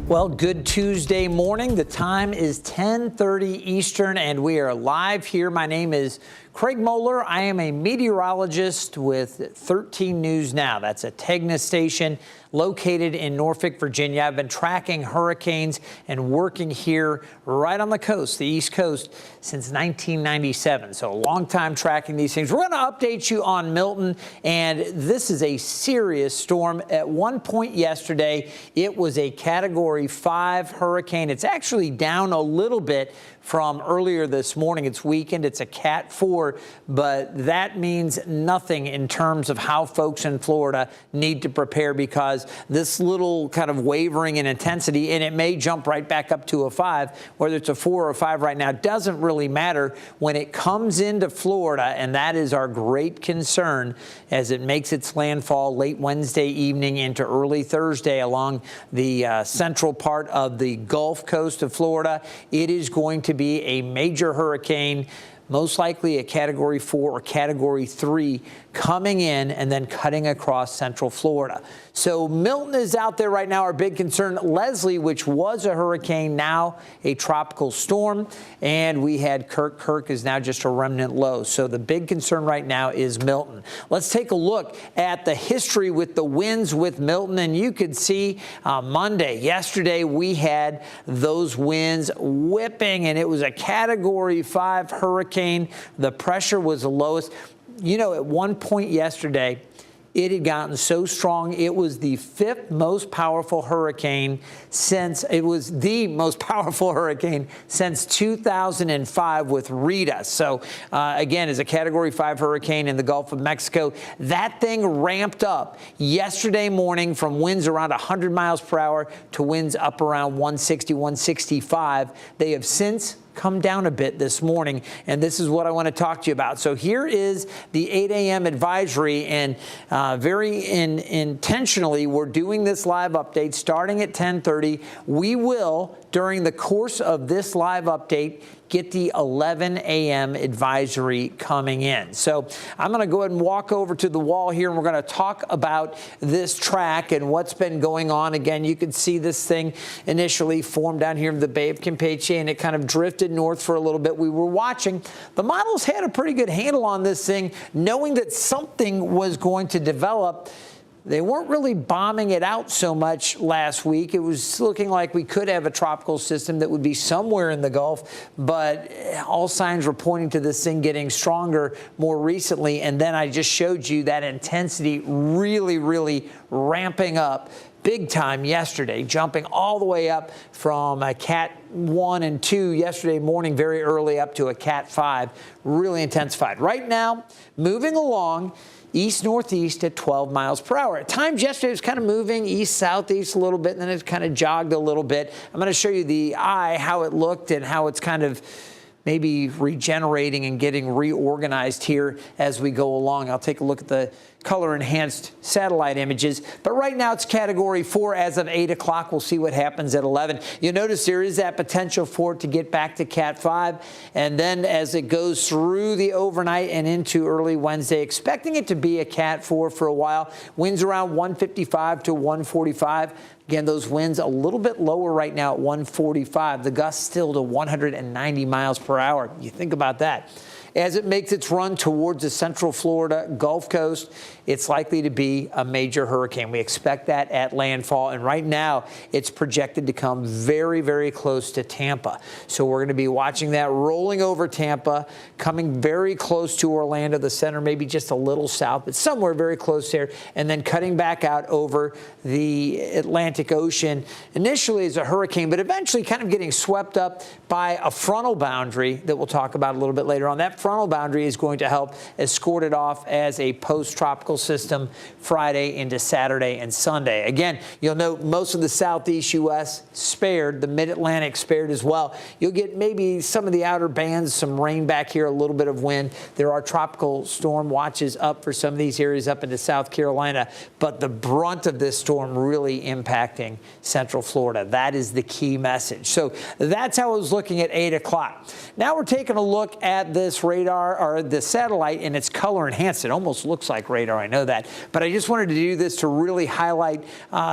Well, good Tuesday morning. The time is 10:30 Eastern, and we are live here. My name is Craig Moeller. I am a meteorologist with 13 News Now. That's a Tegna station located in Norfolk, Virginia. I've been tracking hurricanes and working here right on the coast, the East Coast, since 1997. So a long time tracking these things. We're going to update you on Milton, and this is a serious storm. At one point yesterday, it was a Category 5 hurricane. It's actually down a little bit from earlier this morning. It's weakened. It's a Cat 4, but that means nothing in terms of how folks in Florida need to prepare, because this little kind of wavering in intensity, and it may jump right back up to a 5, whether it's a 4 or a 5 right now, doesn't really matter when it comes into Florida, and that is our great concern as it makes its landfall late Wednesday evening into early Thursday along the central part of the Gulf Coast of Florida. It is going to be a major hurricane, most likely a Category 4 or Category 3 coming in and then cutting across central Florida. So Milton is out there right now, our big concern. Leslie, which was a hurricane, now a tropical storm. And we had Kirk. Kirk is now just a remnant low. So the big concern right now is Milton. Let's take a look at the history with the winds with Milton. And you could see Monday, yesterday, we had those winds whipping, and it was a Category 5 hurricane. The pressure was the lowest. You know, at one point yesterday, it had gotten so strong, it was the 5th most powerful hurricane since, it was the most powerful hurricane since 2005 with Rita. So again, as a Category 5 hurricane in the Gulf of Mexico, that thing ramped up yesterday morning from winds around 100 miles per hour to winds up around 160, 165. They have since come down a bit this morning, and this is what I want to talk to you about. So here is the 8 a.m. advisory, and very intentionally, we're doing this live update starting at 10:30. We will, during the course of this live update, get the 11 a.m. advisory coming in. So I'm going to go ahead and walk over to the wall here, and we're going to talk about this track and what's been going on. Again, you can see this thing initially formed down here in the Bay of Campeche, and it kind of drifted north for a little bit. We were watching. The models had a pretty good handle on this thing, knowing that something was going to develop. They weren't really bombing it out so much last week. It was looking like we could have a tropical system that would be somewhere in the Gulf, but all signs were pointing to this thing getting stronger more recently. And then I just showed you that intensity really ramping up big time yesterday, jumping all the way up from a Cat 1 and 2 yesterday morning, very early, up to a Cat 5, really intensified. Right now, moving along east-northeast at 12 miles per hour. At times yesterday, it was kind of moving east-southeast a little bit, and then it kind of jogged a little bit. I'm going to show you the eye, how it looked and how it's kind of maybe regenerating and getting reorganized here as we go along. I'll take a look at the color-enhanced satellite images. But right now, it's Category 4 as of 8 o'clock. We'll see what happens at 11. You'll notice there is that potential for it to get back to Cat 5. And then as it goes through the overnight and into early Wednesday, expecting it to be a Cat 4 for a while. Winds around 155 to 145. Again, those winds a little bit lower right now at 145. The gusts still to 190 miles per hour. You think about that. As it makes its run towards the central Florida Gulf Coast, it's likely to be a major hurricane. We expect that at landfall, and right now it's projected to come very close to Tampa. So we're going to be watching that rolling over Tampa, coming very close to Orlando, the center, maybe just a little south, but somewhere very close there, and then cutting back out over the Atlantic Ocean, initially as a hurricane, but eventually kind of getting swept up by a frontal boundary that we'll talk about a little bit later on. That frontal boundary is going to help escort it off as a post-tropical system Friday into Saturday and Sunday. Again, you'll note most of the southeast U.S. spared, the mid-Atlantic spared as well. You'll get maybe some of the outer bands, some rain back here, a little bit of wind. There are tropical storm watches up for some of these areas up into South Carolina, but the brunt of this storm really impacting central Florida. That is the key message. So that's how I was looking at 8 o'clock. Now we're taking a look at this radar, or the satellite, and it's color enhanced. It almost looks like radar. radar, I know that. But I just wanted to do this to really highlight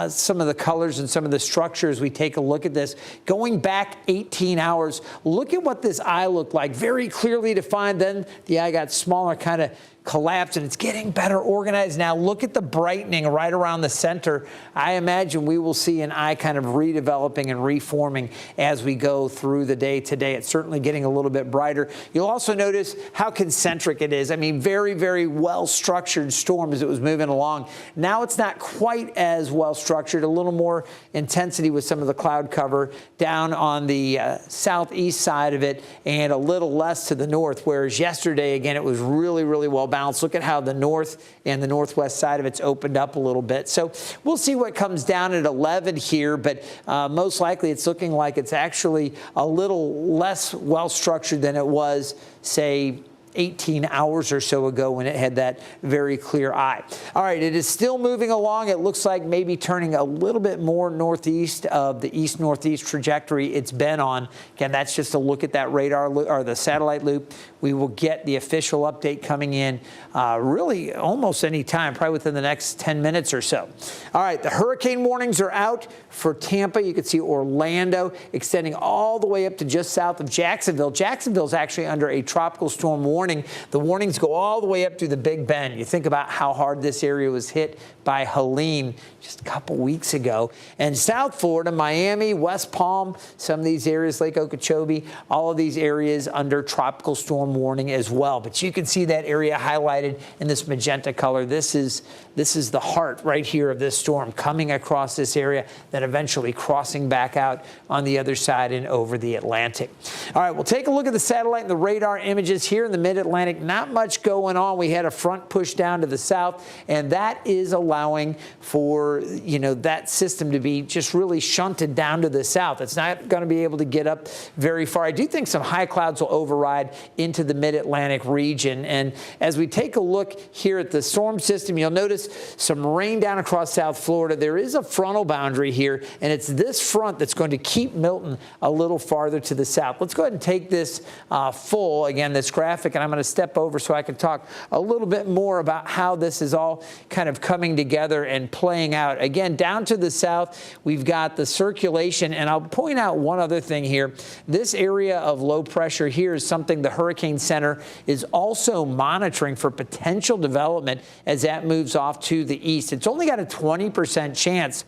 some of the colors and some of the structures. We take a look at this. Going back 18 hours, look at what this eye looked like, very clearly defined. Then the eye got smaller, kind of collapsed, and it's getting better organized now. Look at the brightening right around the center. I imagine we will see an eye kind of redeveloping and reforming as we go through the day today. It's certainly getting a little bit brighter. You'll also notice how concentric it is. I mean, very, very well-structured storm as it was moving along. Now it's not quite as well-structured, a little more intensity with some of the cloud cover down on the southeast side of it and a little less to the north, whereas yesterday, again, it was really, really well balanced. Look at how the north and the northwest side of it's opened up a little bit. So we'll see what comes down at 11 here, but most likely it's looking like it's actually a little less well-structured than it was, say, 18 hours or so ago when it had that very clear eye. All right, it is still moving along. It looks like maybe turning a little bit more northeast of the east-northeast trajectory it's been on. Again, that's just a look at that radar or the satellite loop. We will get the official update coming in really almost any time, probably within the next 10 minutes or so. All right, the hurricane warnings are out for Tampa. You can see Orlando extending all the way up to just south of Jacksonville. Jacksonville's actually under a tropical storm warning. The warnings go all the way up through the Big Bend. You think about how hard this area was hit by Helene just a couple weeks ago. And South Florida, Miami, West Palm, some of these areas, Lake Okeechobee, all of these areas under tropical storm warning as well. But you can see that area highlighted in this magenta color. This is the heart right here of this storm coming across this area, then eventually crossing back out on the other side and over the Atlantic. All right, we'll take a look at the satellite and the radar images here in the mid-Atlantic. Not much going on. We had a front push down to the south, and that is allowing for, you know, that system to be just really shunted down to the south. It's not going to be able to get up very far. I do think some high clouds will override into the mid-Atlantic region. And as we take a look here at the storm system, you'll notice some rain down across South Florida. There is a frontal boundary here, and it's this front that's going to keep Milton a little farther to the south. Let's go ahead and take this full, again, this graphic, and I'm going to step over so I can talk a little bit more about how this is all kind of coming together and playing out. Again, down to the south, we've got the circulation, and I'll point out one other thing here. This area of low pressure here is something the Hurricane Center is also monitoring for potential development as that moves off to the east. It's only got a 20% chance,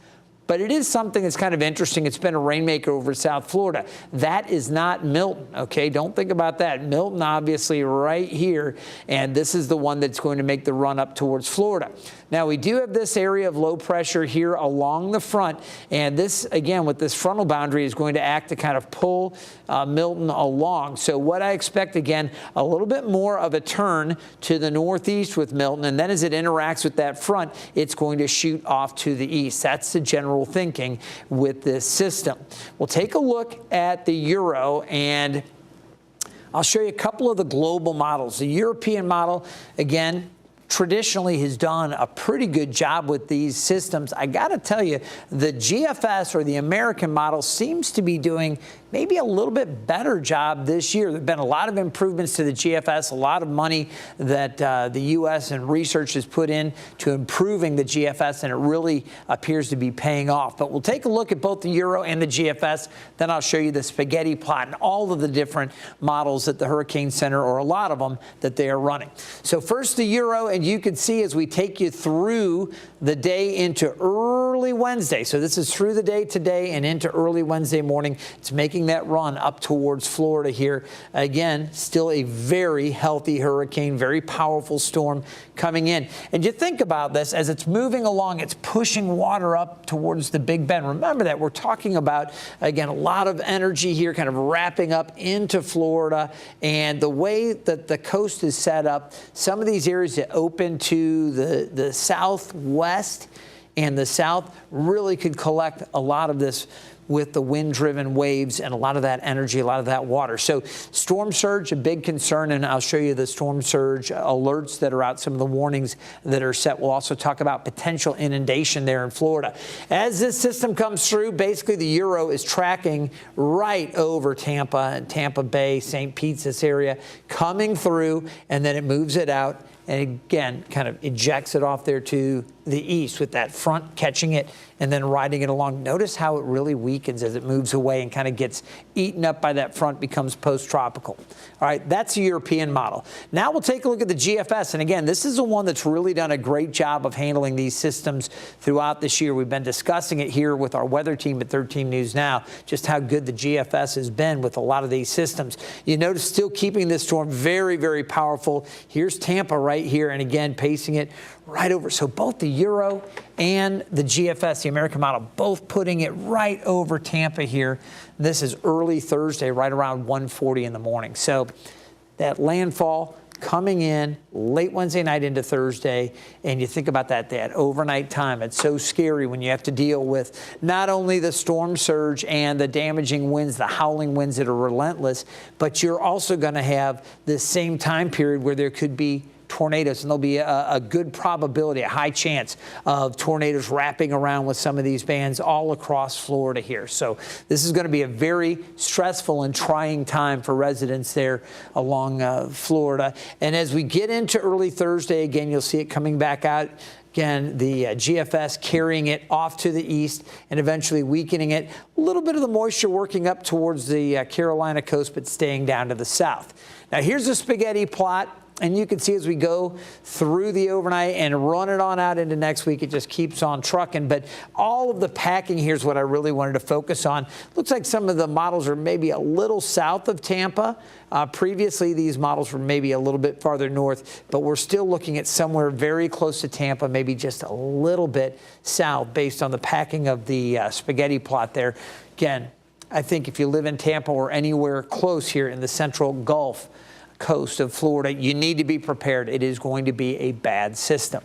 but it is something that's kind of interesting. It's been a rainmaker over South Florida. That is not Milton, okay? Don't think about that. Milton, obviously, right here, and this is the one that's going to make the run up towards Florida. Now, we do have this area of low pressure here along the front, and this, again, with this frontal boundary is going to act to kind of pull Milton along. So what I expect, again, a little bit more of a turn to the northeast with Milton, and then as it interacts with that front, it's going to shoot off to the east. That's the general thinking with this system. We'll take a look at the Euro, and I'll show you a couple of the global models. The European model, again, traditionally has done a pretty good job with these systems. I got to tell you, the GFS or the American model seems to be doing maybe a little bit better job this year. There have been a lot of improvements to the GFS, a lot of money that the U.S. and research has put in to improving the GFS, and it really appears to be paying off. But we'll take a look at both the Euro and the GFS, then I'll show you the spaghetti plot and all of the different models at the Hurricane Center, or a lot of them, that they are running. So first the Euro, and you can see as we take you through the day into early Wednesday. So this is through the day today and into early Wednesday morning. It's making that run up towards Florida here. Again, still a very healthy hurricane, very powerful storm coming in. And you think about this, as it's moving along, it's pushing water up towards the Big Bend. Remember that we're talking about, again, a lot of energy here kind of wrapping up into Florida. And the way that the coast is set up, some of these areas that open to the southwest and the south really could collect a lot of this with the wind-driven waves and a lot of that energy, a lot of that water. So storm surge, a big concern, and I'll show you the storm surge alerts that are out, some of the warnings that are set. We'll also talk about potential inundation there in Florida. As this system comes through, basically the Euro is tracking right over Tampa and Tampa Bay, St. Pete's, this area, coming through, and then it moves it out. And again, kind of ejects it off there to the east with that front catching it and then riding it along. Notice how it really weakens as it moves away and kind of gets eaten up by that front, becomes post-tropical. All right, that's the European model. Now we'll take a look at the GFS. And again, this is the one that's really done a great job of handling these systems throughout this year. We've been discussing it here with our weather team at 13 News Now, just how good the GFS has been with a lot of these systems. You notice still keeping this storm very, very powerful. Here's Tampa right here, and again, pacing it right over. So both the Euro and the GFS, the American model, both putting it right over Tampa here. This is early Thursday, right around 1:40 in the morning. So that landfall coming in late Wednesday night into Thursday, and you think about that overnight time. It's so scary when you have to deal with not only the storm surge and the damaging winds, the howling winds that are relentless, but you're also going to have this same time period where there could be tornadoes, and there'll be a good probability, a high chance of tornadoes wrapping around with some of these bands all across Florida here. So this is going to be a very stressful and trying time for residents there along Florida. And as we get into early Thursday, again, you'll see it coming back out. Again, the GFS carrying it off to the east and eventually weakening it. A little bit of the moisture working up towards the Carolina coast, but staying down to the south. Now, here's a spaghetti plot. And you can see as we go through the overnight and run it on out into next week, it just keeps on trucking. But all of the packing here is what I really wanted to focus on. Looks like some of the models are maybe a little south of Tampa. Previously, these models were maybe a little bit farther north, but we're still looking at somewhere very close to Tampa, maybe just a little bit south based on the packing of the spaghetti plot there. Again, I think if you live in Tampa or anywhere close here in the central Gulf coast of Florida, you need to be prepared. It is going to be a bad system.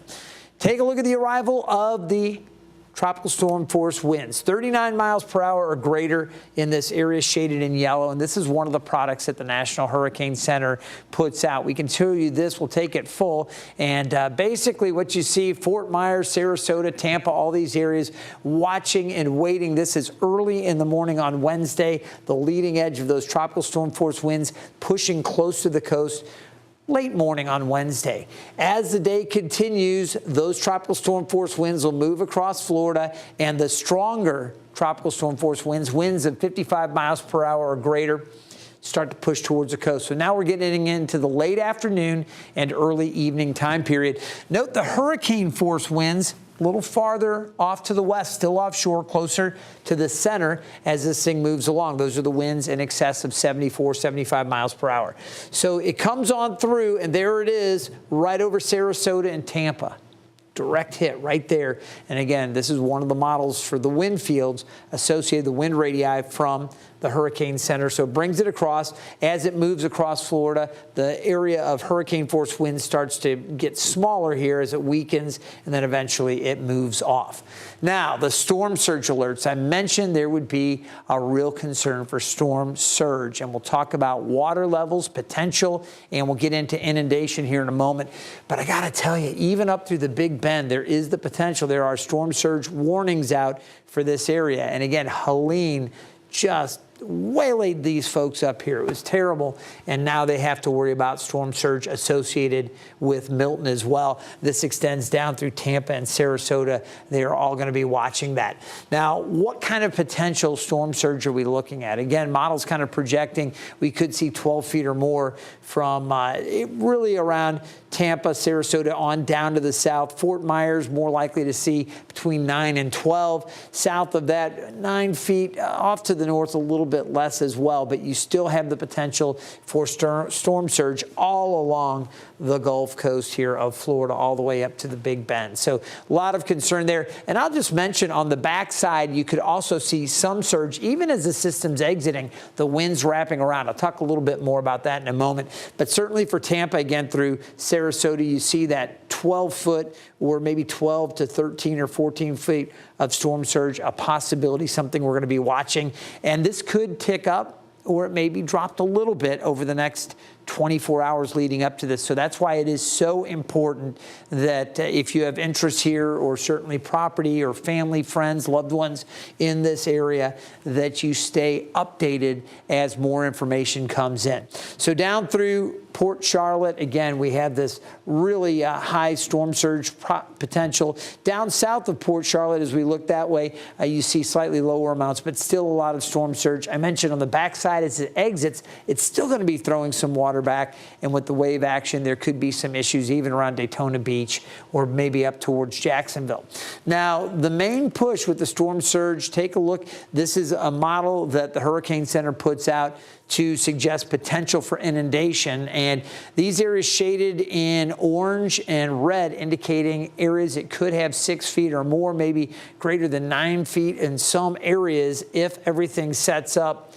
Take a look at the arrival of the tropical storm force winds, 39 miles per hour or greater in this area shaded in yellow. And this is one of the products that the National Hurricane Center puts out. We can show you this. We'll take it full. And basically what you see, Fort Myers, Sarasota, Tampa, all these areas watching and waiting. This is early in the morning on Wednesday, the leading edge of those tropical storm force winds pushing close to the coast. Late morning on Wednesday. As the day continues, those tropical storm force winds will move across Florida, and the stronger tropical storm force winds, winds of 55 miles per hour or greater, start to push towards the coast. So now we're getting into the late afternoon and early evening time period. Note the hurricane force winds a little farther off to the west, still offshore, closer to the center as this thing moves along. Those are the winds in excess of 74, 75 miles per hour. So it comes on through, and there it is right over Sarasota and Tampa. Direct hit right there. And again, this is one of the models for the wind fields associated, the wind radii from the Hurricane Center. So it brings it across. As it moves across Florida, the area of hurricane force wind starts to get smaller here as it weakens, and then eventually it moves off. Now, the storm surge alerts. I mentioned there would be a real concern for storm surge, and we'll talk about water levels, potential, and we'll get into inundation here in a moment. But I got to tell you, even up through the Big Bend, there is the potential. There are storm surge warnings out for this area. And again, Helene just waylaid these folks up here. It was terrible. And now they have to worry about storm surge associated with Milton as well. This extends down through Tampa and Sarasota. They are all going to be watching that. Now, what kind of potential storm surge are we looking at? Again, models kind of projecting we could see 12 feet or more from really around Tampa, Sarasota on down to the south. Fort Myers more likely to see between 9 and 12. South of that, 9 feet. Off to the north a little bit less as well, but you still have the potential for storm surge all along the Gulf Coast here of Florida, all the way up to the Big Bend. So a lot of concern there. And I'll just mention on the backside, you could also see some surge, even as the system's exiting, the wind's wrapping around. I'll talk a little bit more about that in a moment. But certainly for Tampa, again, through Sarasota, you see that 12-foot or maybe 12 to 13 or 14 feet of storm surge, a possibility, something we're going to be watching. And this could tick up, or it may be dropped a little bit over the next 24 hours leading up to this. So that's why it is so important that if you have interest here, or certainly property or family, friends, loved ones in this area, that you stay updated as more information comes in. So down through Port Charlotte, again, we have this really high storm surge potential. Down south of Port Charlotte, as we look that way, you see slightly lower amounts, but still a lot of storm surge. I mentioned on the backside, as it exits, it's still going to be throwing some water back, and with the wave action, there could be some issues even around Daytona Beach or maybe up towards Jacksonville. Now, the main push with the storm surge, take a look. This is a model that the Hurricane Center puts out to suggest potential for inundation, and these areas shaded in orange and red indicating areas that could have 6 feet or more, maybe greater than 9 feet in some areas if everything sets up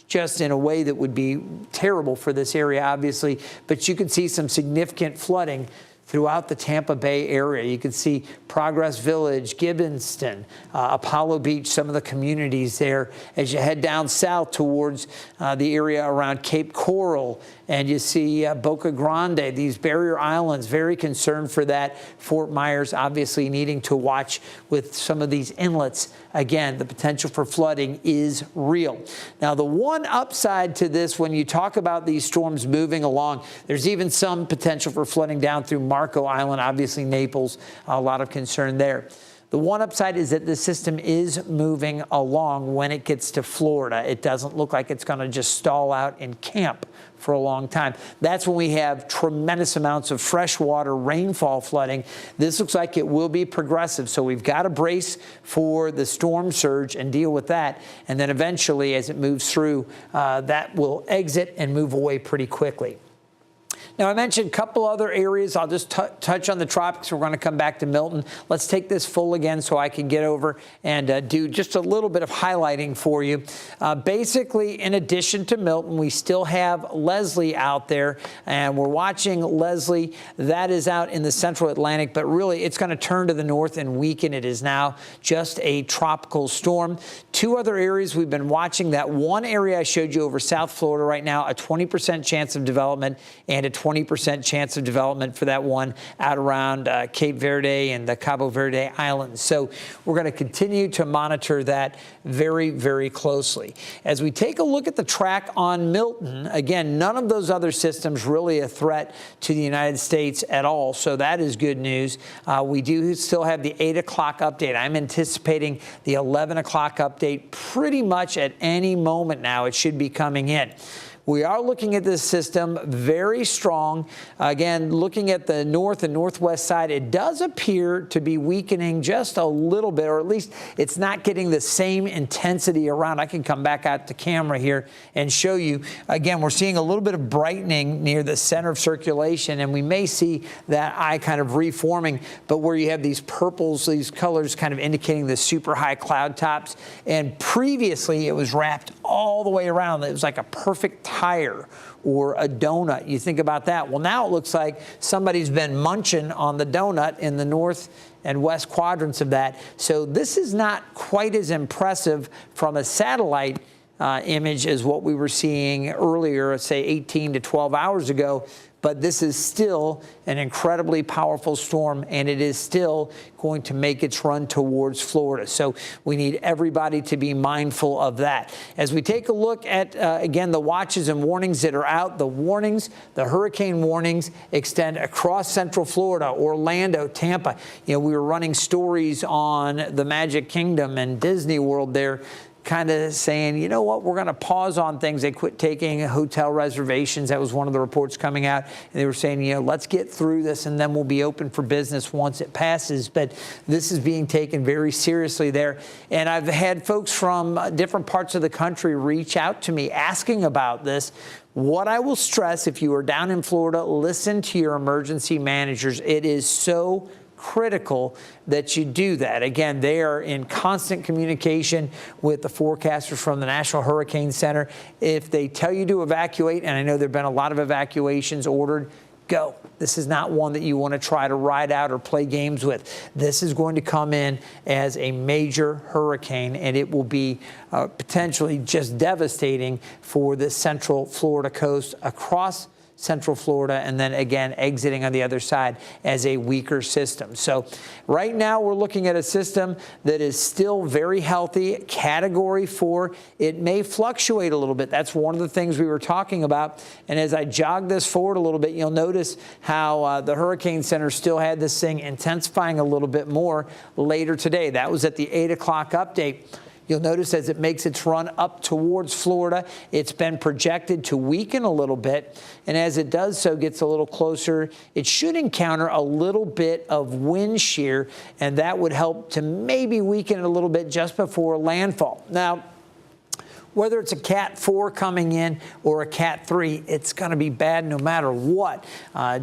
just in a way that would be terrible for this area, obviously. But you can see some significant flooding throughout the Tampa Bay area. You can see Progress Village, Gibbonston, Apollo Beach, some of the communities there. As you head down south towards the area around Cape Coral, and you see Boca Grande, these barrier islands, very concerned for that. Fort Myers, obviously needing to watch with some of these inlets. Again, the potential for flooding is real. Now, the one upside to this, when you talk about these storms moving along, there's even some potential for flooding down through Marco Island, obviously Naples, a lot of concern there. The one upside is that the system is moving along when it gets to Florida. It doesn't look like it's going to just stall out and camp for a long time. That's when we have tremendous amounts of freshwater rainfall flooding. This looks like it will be progressive, so we've got to brace for the storm surge and deal with that. And then eventually, as it moves through, that will exit and move away pretty quickly. Now, I mentioned a couple other areas. I'll just touch on the tropics. We're going to come back to Milton. Let's take this full again so I can get over and do just a little bit of highlighting for you. Basically, in addition to Milton, we still have Leslie out there, and we're watching Leslie. That is out in the central Atlantic, but really it's going to turn to the north and weaken. It is now just a tropical storm. Two other areas we've been watching. That one area I showed you over South Florida right now, a 20% chance of development, and a 20% chance of development for that one out around Cape Verde and the Cabo Verde Islands. So we're going to continue to monitor that very, very closely. As we take a look at the track on Milton, again, none of those other systems really a threat to the United States at all. So that is good news. We do still have the 8 o'clock update. I'm anticipating the 11 o'clock update pretty much at any moment now. It should be coming in. We are looking at this system very strong. Again, looking at the north and northwest side, it does appear to be weakening just a little bit, or at least it's not getting the same intensity around. I can come back out to camera here and show you. Again, we're seeing a little bit of brightening near the center of circulation, and we may see that eye kind of reforming, but where you have these purples, these colors kind of indicating the super high cloud tops. And previously, it was wrapped all the way around. It was like a perfect tire or a donut. You think about that. Well, now it looks like somebody's been munching on the donut in the north and west quadrants of that. So this is not quite as impressive from a satellite image as what we were seeing earlier, say 18 to 12 hours ago. But this is still an incredibly powerful storm, and it is still going to make its run towards Florida. So we need everybody to be mindful of that. As we take a look at, again, the watches and warnings that are out, the warnings, the hurricane warnings extend across Central Florida, Orlando, Tampa. You know, we were running stories on the Magic Kingdom and Disney World there. kind of saying, you know what, we're going to pause on things. They quit taking hotel reservations. That was one of the reports coming out. And they were saying, you know, let's get through this and then we'll be open for business once it passes. But this is being taken very seriously there. And I've had folks from different parts of the country reach out to me asking about this. What I will stress, if you are down in Florida, listen to your emergency managers. It is so critical that you do that. Again, they are in constant communication with the forecasters from the National Hurricane Center. If they tell you to evacuate, and I know there have been a lot of evacuations ordered, go. This is not one that you want to try to ride out or play games with. This is going to come in as a major hurricane, and it will be potentially just devastating for the central Florida coast, across Central Florida, and then again exiting on the other side as a weaker system. So right now we're looking at a system that is still very healthy, Category 4. It may fluctuate a little bit. That's one of the things we were talking about. And as I jog this forward a little bit, you'll notice how the Hurricane Center still had this thing intensifying a little bit more later today. That was at the 8 o'clock update. You'll notice as it makes its run up towards Florida, it's been projected to weaken a little bit. And as it does so, gets a little closer, it should encounter a little bit of wind shear, and that would help to maybe weaken it a little bit just before landfall. Now, whether it's a Cat 4 coming in or a Cat 3, it's going to be bad no matter what.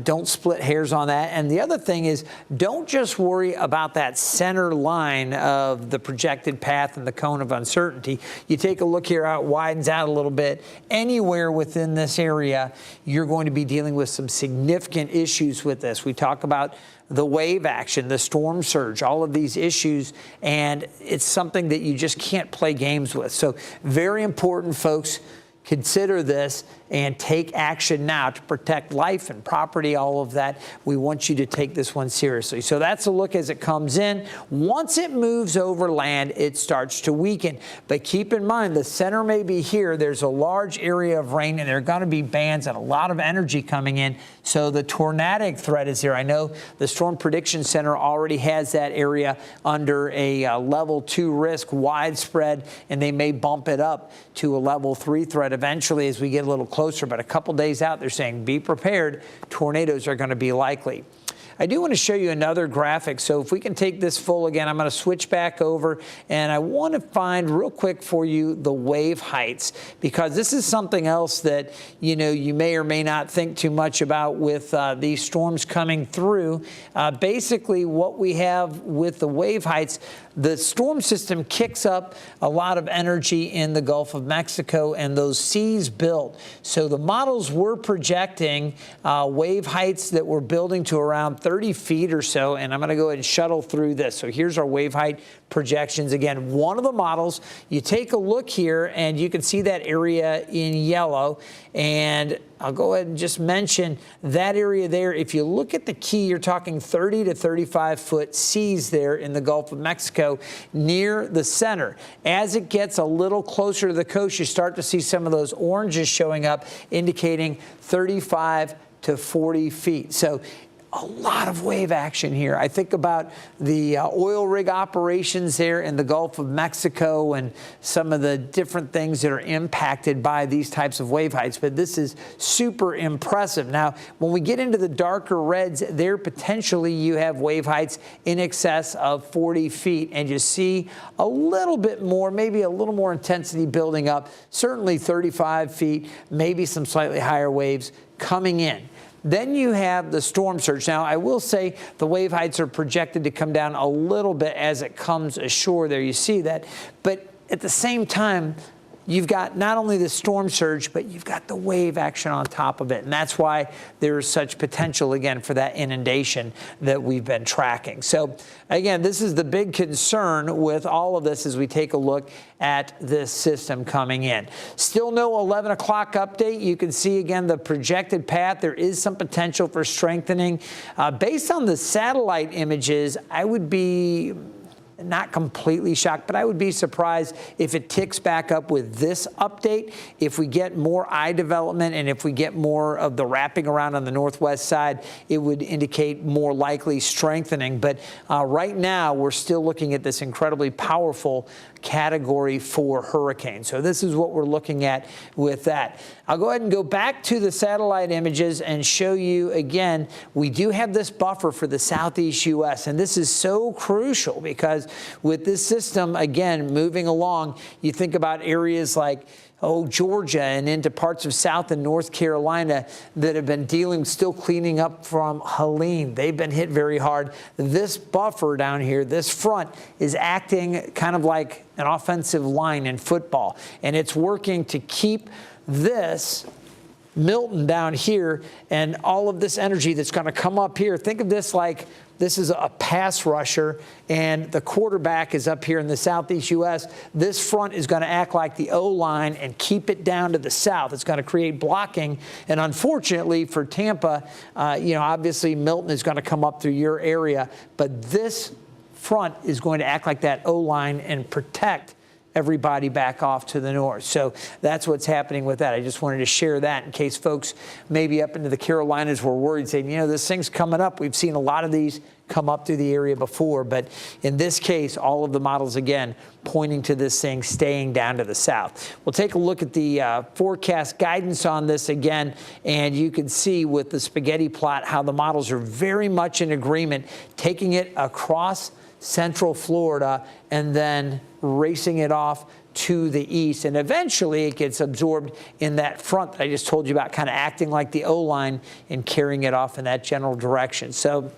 Don't split hairs on that. And the other thing is, don't just worry about that center line of the projected path and the cone of uncertainty. You take a look here, how it widens out a little bit. Anywhere within this area, you're going to be dealing with some significant issues with this. We talk about the wave action, the storm surge, all of these issues, and it's something that you just can't play games with. So very important, folks. Consider this and take action now to protect life and property, all of that. We want you to take this one seriously. So that's a look as it comes in. Once it moves over land, it starts to weaken. But keep in mind, the center may be here. There's a large area of rain, and there are going to be bands and a lot of energy coming in. So the tornadic threat is here. I know the Storm Prediction Center already has that area under a level 2 risk, widespread, and they may bump it up to a level 3 threat eventually as we get a little closer. But a couple days out, they're saying be prepared. Tornadoes are going to be likely. I do want to show you another graphic. So if we can take this full again, I'm going to switch back over, and I want to find real quick for you the wave heights, because this is something else that, you know, you may or may not think too much about with these storms coming through. Basically, what we have with the wave heights, the storm system kicks up a lot of energy in the Gulf of Mexico, and those seas build. So the models were projecting wave heights that were building to around 30 feet or so, and I'm going to go ahead and shuttle through this. So here's our wave height projections. Again, one of the models, you take a look here, and you can see that area in yellow, and I'll go ahead and just mention that area there. If you look at the key, you're talking 30 to 35 foot seas there in the Gulf of Mexico near the center. As it gets a little closer to the coast, you start to see some of those oranges showing up, indicating 35 to 40 feet. So a lot of wave action here. I think about the oil rig operations there in the Gulf of Mexico and some of the different things that are impacted by these types of wave heights, but this is super impressive. Now, when we get into the darker reds, there potentially you have wave heights in excess of 40 feet, and you see a little bit more, maybe a little more intensity building up, certainly 35 feet, maybe some slightly higher waves coming in. Then you have the storm surge. Now, I will say the wave heights are projected to come down a little bit as it comes ashore there. You see that. But at the same time, you've got not only the storm surge, but you've got the wave action on top of it. And that's why there is such potential, again, for that inundation that we've been tracking. So, again, this is the big concern with all of this as we take a look at this system coming in. Still no 11 o'clock update. You can see, again, the projected path. There is some potential for strengthening. Based on the satellite images, I would be not completely shocked, but I would be surprised if it ticks back up with this update. If we get more eye development and if we get more of the wrapping around on the northwest side, it would indicate more likely strengthening. But right now, we're still looking at this incredibly powerful Category 4 hurricane. So this is what we're looking at with that. I'll go ahead and go back to the satellite images and show you again, we do have this buffer for the southeast U.S. and this is so crucial because with this system, again, moving along, you think about areas like Georgia and into parts of South and North Carolina that have been still cleaning up from Helene. They've been hit very hard. This buffer down here, this front, is acting kind of like an offensive line in football. And it's working to keep this Milton down here and all of this energy that's going to come up here. Think of this like this is a pass rusher and the quarterback is up here in the southeast U.S. This front is going to act like the O-line and keep it down to the south. It's going to create blocking. And unfortunately for Tampa, obviously Milton is going to come up through your area, but this front is going to act like that O-line and protect everybody back off to the north. So that's what's happening with that. I just wanted to share that in case folks maybe up into the Carolinas were worried, saying, this thing's coming up. We've seen a lot of these come up through the area before, but in this case, all of the models, again, pointing to this thing staying down to the south. We'll take a look at the forecast guidance on this again, and you can see with the spaghetti plot how the models are very much in agreement, taking it across central Florida and then racing it off to the east. And eventually it gets absorbed in that front that I just told you about, kind of acting like the O-line and carrying it off in that general direction. So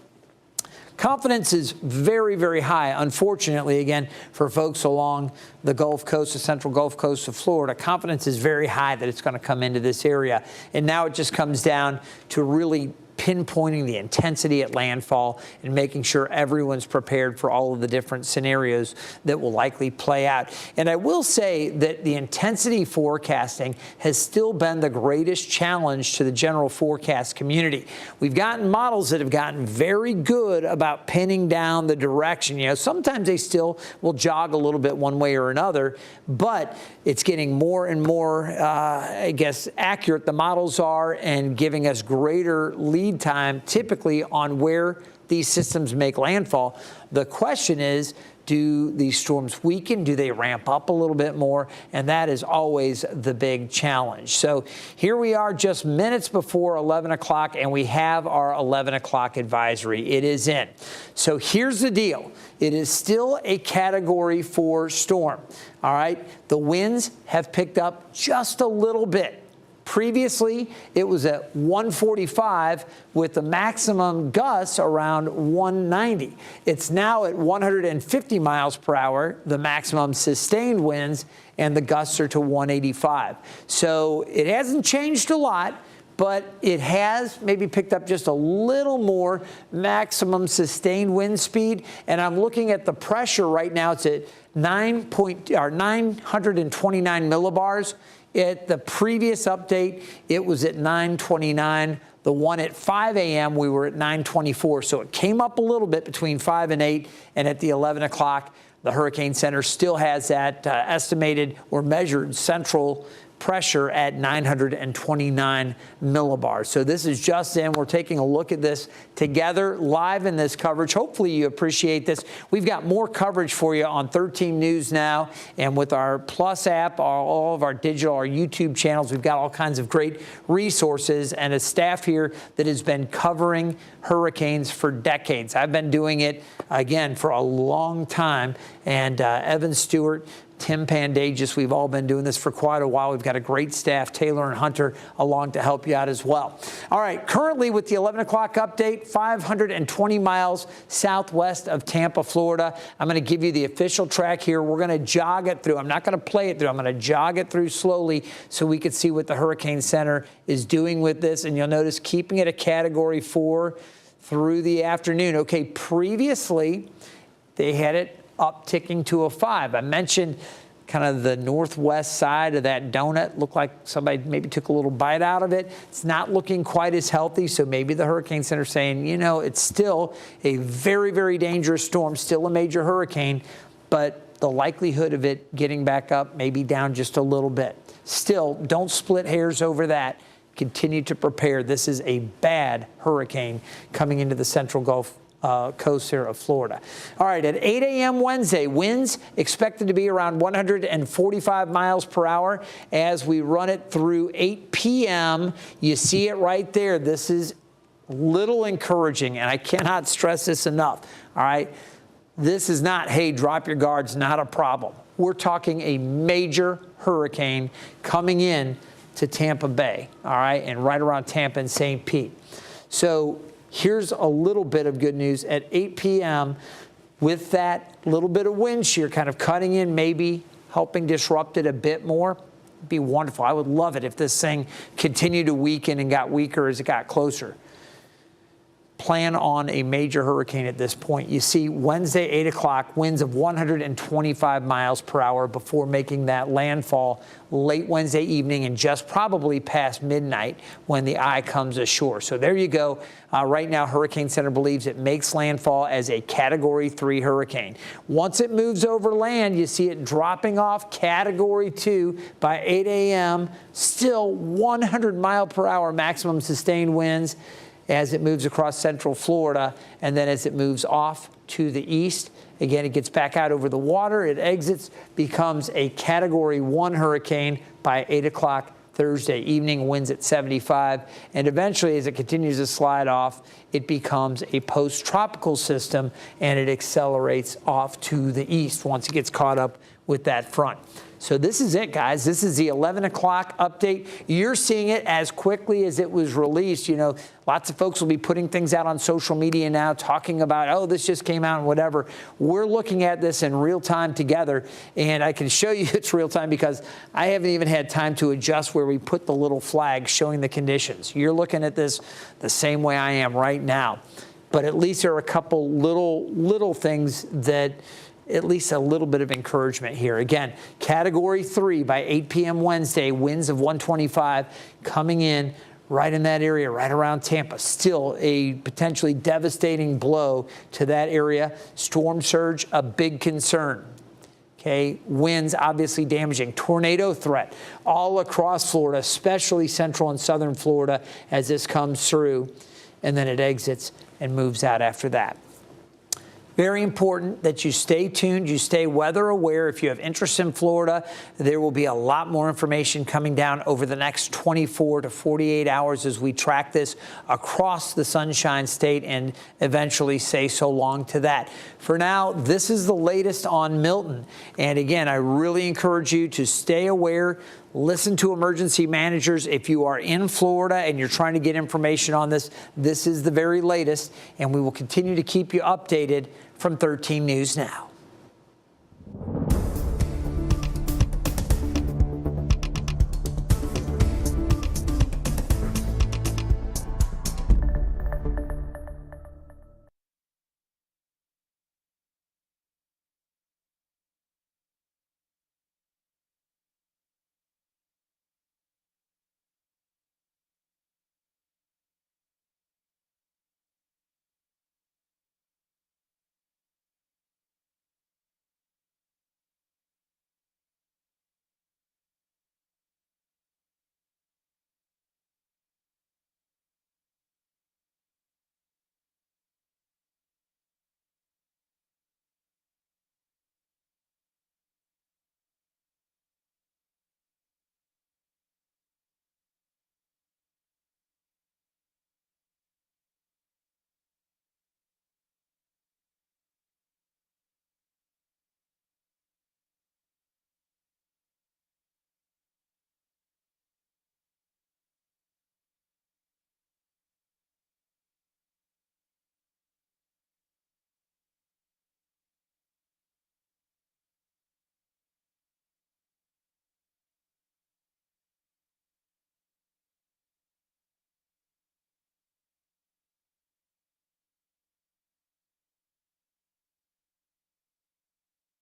confidence is very, very high, unfortunately, again, for folks along the Gulf Coast, the central Gulf Coast of Florida. Confidence is very high that it's going to come into this area. And now it just comes down to really pinpointing the intensity at landfall and making sure everyone's prepared for all of the different scenarios that will likely play out. And I will say that the intensity forecasting has still been the greatest challenge to the general forecast community. We've gotten models that have gotten very good about pinning down the direction. Sometimes they still will jog a little bit one way or another, but it's getting more and more, accurate the models are and giving us greater lead time typically on where these systems make landfall. The question is, do these storms weaken? Do they ramp up a little bit more? And that is always the big challenge. So here we are just minutes before 11 o'clock, and we have our 11 o'clock advisory. It is in. So here's the deal. It is still a Category 4 storm. All right. The winds have picked up just a little bit. Previously, it was at 145 with the maximum gusts around 190. It's now at 150 miles per hour, the maximum sustained winds, and the gusts are to 185. So it hasn't changed a lot, but it has maybe picked up just a little more maximum sustained wind speed. And I'm looking at the pressure right now. It's at 929 millibars. At the previous update, it was at 929. The one at 5 a.m., we were at 924. So it came up a little bit between 5 and 8. And at the 11 o'clock, the Hurricane Center still has that estimated or measured central pressure at 929 millibars. So this is just in. We're taking a look at this together live in this coverage. Hopefully you appreciate this. We've got more coverage for you on 13 News Now, and with our Plus app, all of our digital, our YouTube channels, we've got all kinds of great resources and a staff here that has been covering hurricanes for decades. I've been doing it, again, for a long time, and Evan Stewart, Tim Pandages, we've all been doing this for quite a while. We've got a great staff, Taylor and Hunter, along to help you out as well. All right, currently with the 11 o'clock update, 520 miles southwest of Tampa, Florida. I'm going to give you the official track here. We're going to jog it through. I'm not going to play it through. I'm going to jog it through slowly so we can see what the Hurricane Center is doing with this. And you'll notice keeping it a Category 4 through the afternoon. Okay, previously they had it upticking to a 5. I mentioned kind of the northwest side of that donut. Looked like somebody maybe took a little bite out of it. It's not looking quite as healthy, so maybe the Hurricane Center saying, it's still a very, very dangerous storm, still a major hurricane, but the likelihood of it getting back up may be down just a little bit. Still, don't split hairs over that. Continue to prepare. This is a bad hurricane coming into the central Gulf coast here of Florida. All right, at 8 a.m. Wednesday, winds expected to be around 145 miles per hour. As we run it through 8 p.m., you see it right there. This is little encouraging, and I cannot stress this enough. All right, this is not, hey, drop your guards, not a problem. We're talking a major hurricane coming in to Tampa Bay, all right, and right around Tampa and St. Pete. So here's a little bit of good news. At 8 p.m., with that little bit of wind shear kind of cutting in, maybe helping disrupt it a bit more, it'd be wonderful. I would love it if this thing continued to weaken and got weaker as it got closer. Plan on a major hurricane at this point. You see Wednesday, 8 o'clock, winds of 125 miles per hour before making that landfall late Wednesday evening and just probably past midnight when the eye comes ashore. So there you go. Right now, Hurricane Center believes it makes landfall as a Category 3 hurricane. Once it moves over land, you see it dropping off Category 2 by 8 a.m. Still 100 mile per hour maximum sustained winds as it moves across central Florida, and then as it moves off to the east, again, it gets back out over the water, it exits, becomes a Category 1 hurricane by 8 o'clock Thursday evening, winds at 75, and eventually, as it continues to slide off, it becomes a post-tropical system, and it accelerates off to the east once it gets caught up with that front. So this is it, guys. This is the 11 o'clock update. You're seeing it as quickly as it was released. You know, lots of folks will be putting things out on social media now, talking about, oh, this just came out and whatever. We're looking at this in real time together, and I can show you it's real time because I haven't even had time to adjust where we put the little flag showing the conditions. You're looking at this the same way I am right now, but at least there are a couple little things that at least a little bit of encouragement here. Again, Category 3 by 8 p.m. Wednesday, winds of 125 coming in right in that area, right around Tampa. Still a potentially devastating blow to that area. Storm surge, a big concern. Okay, winds obviously damaging. Tornado threat all across Florida, especially central and southern Florida as this comes through, and then it exits and moves out after that. Very important that you stay tuned, you stay weather aware. If you have interest in Florida, there will be a lot more information coming down over the next 24 to 48 hours as we track this across the Sunshine State and eventually say so long to that. For now, this is the latest on Milton. And again, I really encourage you to stay aware. Listen to emergency managers. If you are in Florida and you're trying to get information on this, this is the very latest, and we will continue to keep you updated from 13 News Now.